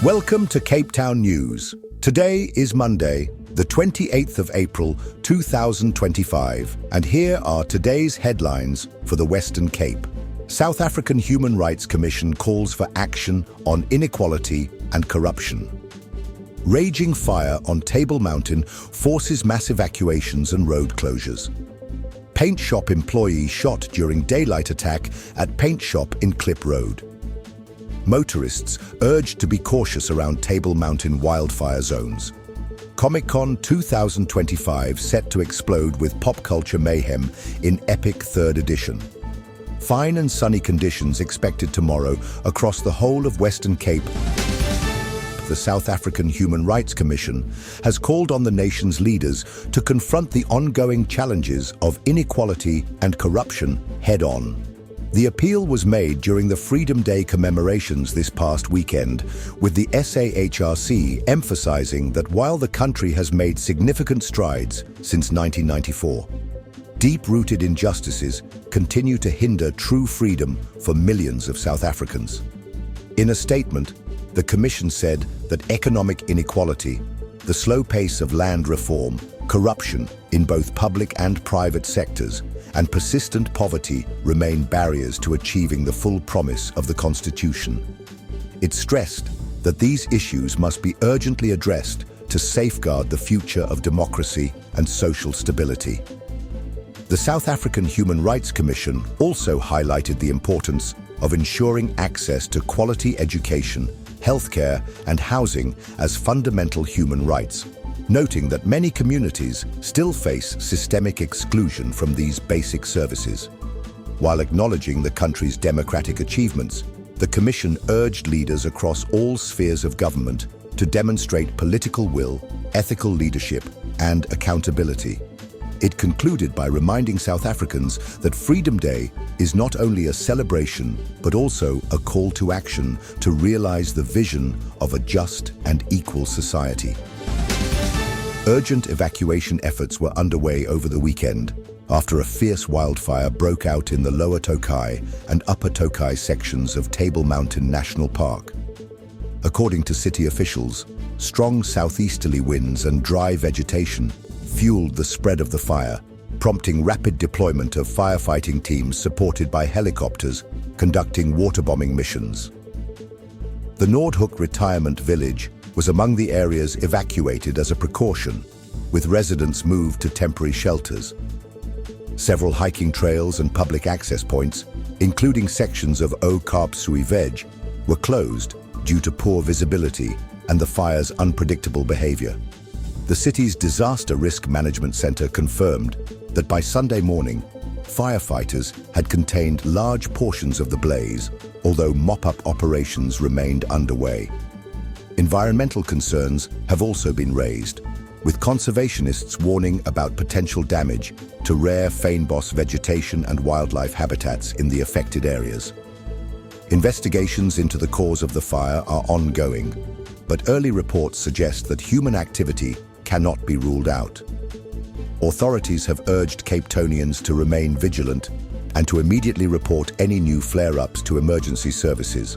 Welcome to Cape Town News. Today is Monday, the 28th of April, 2025, and here are today's headlines for the Western Cape. South African Human Rights Commission calls for action on inequality and corruption. Raging fire on Table Mountain forces mass evacuations and road closures. Paint shop employee shot during daylight attack at paint shop in Klip Road. Motorists urged to be cautious around Table Mountain wildfire zones. Comic-Con 2025 set to explode with pop culture mayhem in epic 3rd edition. Fine and sunny conditions expected tomorrow across the whole of Western Cape. The South African Human Rights Commission has called on the nation's leaders to confront the ongoing challenges of inequality and corruption head-on. The appeal was made during the Freedom Day commemorations this past weekend, with the SAHRC emphasizing that while the country has made significant strides since 1994, deep-rooted injustices continue to hinder true freedom for millions of South Africans. In a statement, the Commission said that economic inequality, the slow pace of land reform, corruption in both public and private sectors, and persistent poverty remain barriers to achieving the full promise of the Constitution. It stressed that these issues must be urgently addressed to safeguard the future of democracy and social stability. The South African Human Rights Commission also highlighted the importance of ensuring access to quality education, healthcare, and housing as fundamental human rights, noting that many communities still face systemic exclusion from these basic services. While acknowledging the country's democratic achievements, the Commission urged leaders across all spheres of government to demonstrate political will, ethical leadership, and accountability. It concluded by reminding South Africans that Freedom Day is not only a celebration, but also a call to action to realize the vision of a just and equal society. Urgent evacuation efforts were underway over the weekend after a fierce wildfire broke out in the Lower Tokai and Upper Tokai sections of Table Mountain National Park. According to city officials, strong southeasterly winds and dry vegetation fueled the spread of the fire, prompting rapid deployment of firefighting teams supported by helicopters conducting waterbombing missions. The Noordhoek Retirement Village was among the areas evacuated as a precaution, with residents moved to temporary shelters. Several hiking trails and public access points, including sections of O Kaap Sui Veg, were closed due to poor visibility and the fire's unpredictable behavior. The city's Disaster Risk Management Center confirmed that by Sunday morning, firefighters had contained large portions of the blaze, although mop-up operations remained underway. Environmental concerns have also been raised, with conservationists warning about potential damage to rare fynbos vegetation and wildlife habitats in the affected areas. Investigations into the cause of the fire are ongoing, but early reports suggest that human activity cannot be ruled out. Authorities have urged Capetonians to remain vigilant and to immediately report any new flare-ups to emergency services.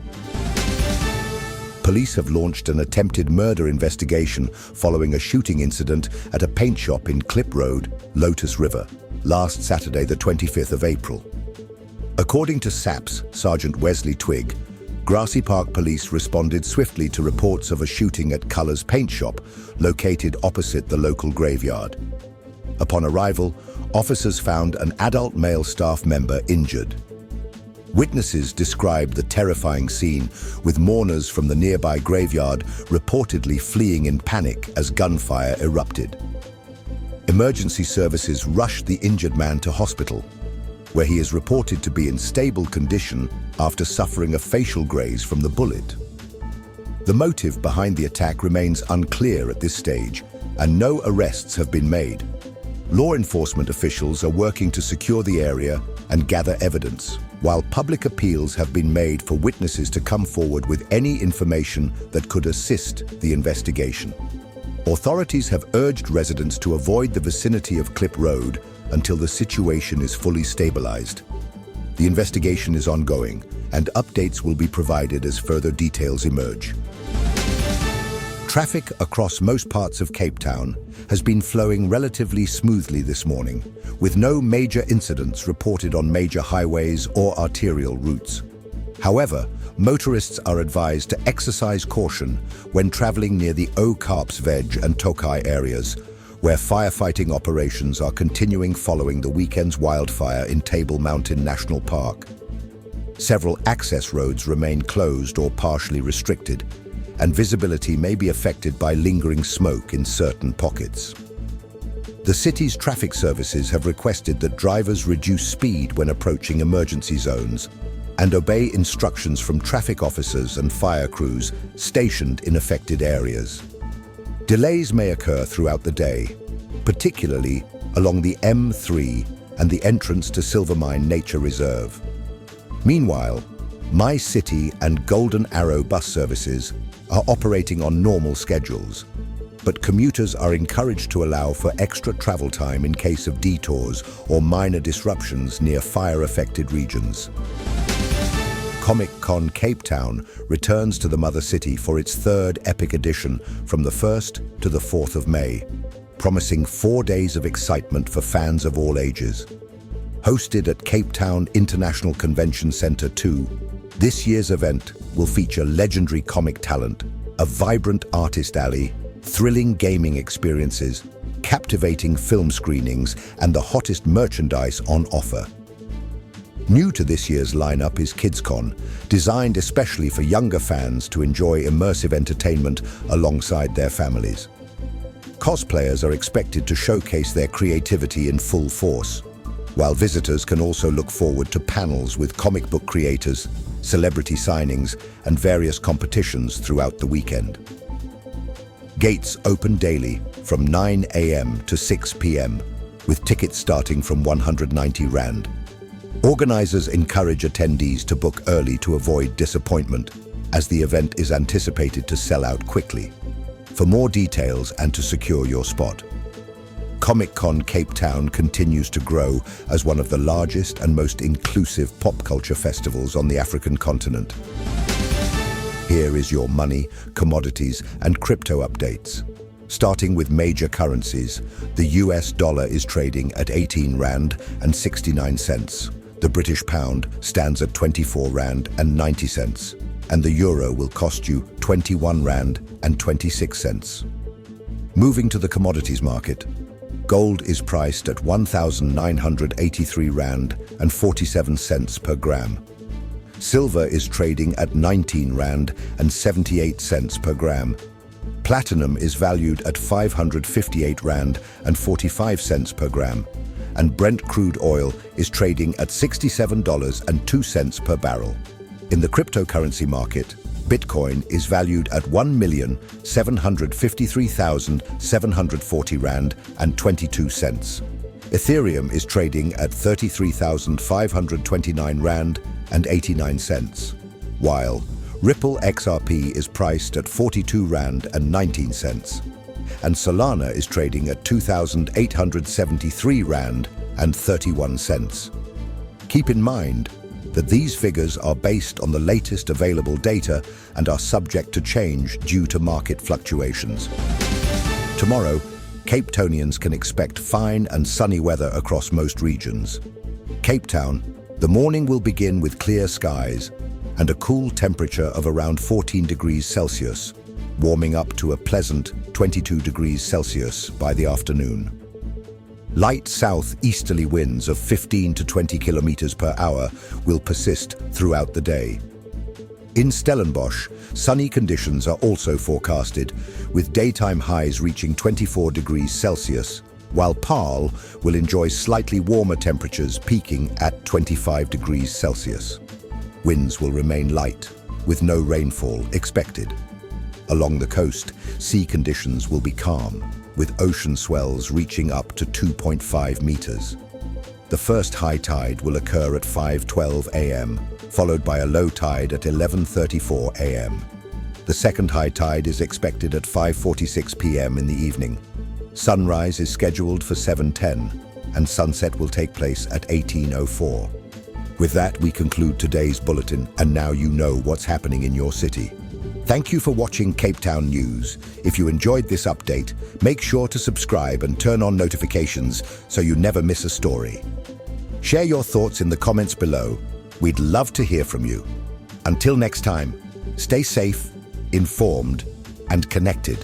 Police have launched an attempted murder investigation following a shooting incident at a paint shop in Klip Road, Lotus River, last Saturday, the 25th of April. According to SAPS Sergeant Wesley Twigg, Grassy Park Police responded swiftly to reports of a shooting at Colours Paint Shop, located opposite the local graveyard. Upon arrival, officers found an adult male staff member injured. Witnesses described the terrifying scene, with mourners from the nearby graveyard reportedly fleeing in panic as gunfire erupted. Emergency services rushed the injured man to hospital, where he is reported to be in stable condition after suffering a facial graze from the bullet. The motive behind the attack remains unclear at this stage, and no arrests have been made. Law enforcement officials are working to secure the area and gather evidence, while public appeals have been made for witnesses to come forward with any information that could assist the investigation. Authorities have urged residents to avoid the vicinity of Klip Road until the situation is fully stabilized. The investigation is ongoing, and updates will be provided as further details emerge. Traffic across most parts of Cape Town has been flowing relatively smoothly this morning, with no major incidents reported on major highways or arterial routes. However, motorists are advised to exercise caution when traveling near the Kaapsveg and Tokai areas, where firefighting operations are continuing following the weekend's wildfire in Table Mountain National Park. Several access roads remain closed or partially restricted, and visibility may be affected by lingering smoke in certain pockets. The city's traffic services have requested that drivers reduce speed when approaching emergency zones and obey instructions from traffic officers and fire crews stationed in affected areas. Delays may occur throughout the day, particularly along the M3 and the entrance to Silvermine Nature Reserve. Meanwhile, My City and Golden Arrow bus services are operating on normal schedules, but commuters are encouraged to allow for extra travel time in case of detours or minor disruptions near fire-affected regions. Comic-Con Cape Town returns to the Mother City for its third epic edition from the 1st to the 4th of May, promising 4 days of excitement for fans of all ages. Hosted at Cape Town International Convention Center 2, this year's event will feature legendary comic talent, a vibrant artist alley, thrilling gaming experiences, captivating film screenings, and the hottest merchandise on offer. New to this year's lineup is KidsCon, designed especially for younger fans to enjoy immersive entertainment alongside their families. Cosplayers are expected to showcase their creativity in full force, while visitors can also look forward to panels with comic book creators, celebrity signings, and various competitions throughout the weekend. Gates open daily from 9 a.m. to 6 p.m., with tickets starting from 190 Rand. Organizers encourage attendees to book early to avoid disappointment, as the event is anticipated to sell out quickly. For more details and to secure your spot, Comic-Con Cape Town continues to grow as one of the largest and most inclusive pop culture festivals on the African continent. Here is your money, commodities, and crypto updates. Starting with major currencies, the US dollar is trading at 18 Rand and 69 cents. The British pound stands at 24 Rand and 90 cents, and the euro will cost you 21 Rand and 26 cents. Moving to the commodities market, gold is priced at 1,983 Rand and 47 cents per gram. Silver is trading at 19 Rand and 78 cents per gram. Platinum is valued at 558 Rand and 45 cents per gram. And Brent crude oil is trading at $67.02 per barrel. In the cryptocurrency market, Bitcoin is valued at 1,753,740 Rand and 22 cents. Ethereum is trading at 33,529 Rand and 89 cents, while Ripple XRP is priced at 42 Rand and 19 cents, and Solana is trading at 2,873 Rand and 31 cents. Keep in mind that these figures are based on the latest available data and are subject to change due to market fluctuations. Tomorrow, Cape Townians can expect fine and sunny weather across most regions. Cape Town, the morning will begin with clear skies and a cool temperature of around 14 degrees Celsius, warming up to a pleasant 22 degrees Celsius by the afternoon. Light southeasterly winds of 15 to 20 kilometers per hour will persist throughout the day. In Stellenbosch, sunny conditions are also forecasted, with daytime highs reaching 24 degrees Celsius, while Paarl will enjoy slightly warmer temperatures peaking at 25 degrees Celsius. Winds will remain light, with no rainfall expected. Along the coast, sea conditions will be calm, with ocean swells reaching up to 2.5 meters. The first high tide will occur at 5:12 a.m., followed by a low tide at 11:34 a.m. The second high tide is expected at 5:46 p.m. in the evening. Sunrise is scheduled for 7:10, and sunset will take place at 18:04. With that, we conclude today's bulletin, and now you know what's happening in your city. Thank you for watching Cape Town News. If you enjoyed this update, make sure to subscribe and turn on notifications so you never miss a story. Share your thoughts in the comments below. We'd love to hear from you. Until next time, stay safe, informed, and connected.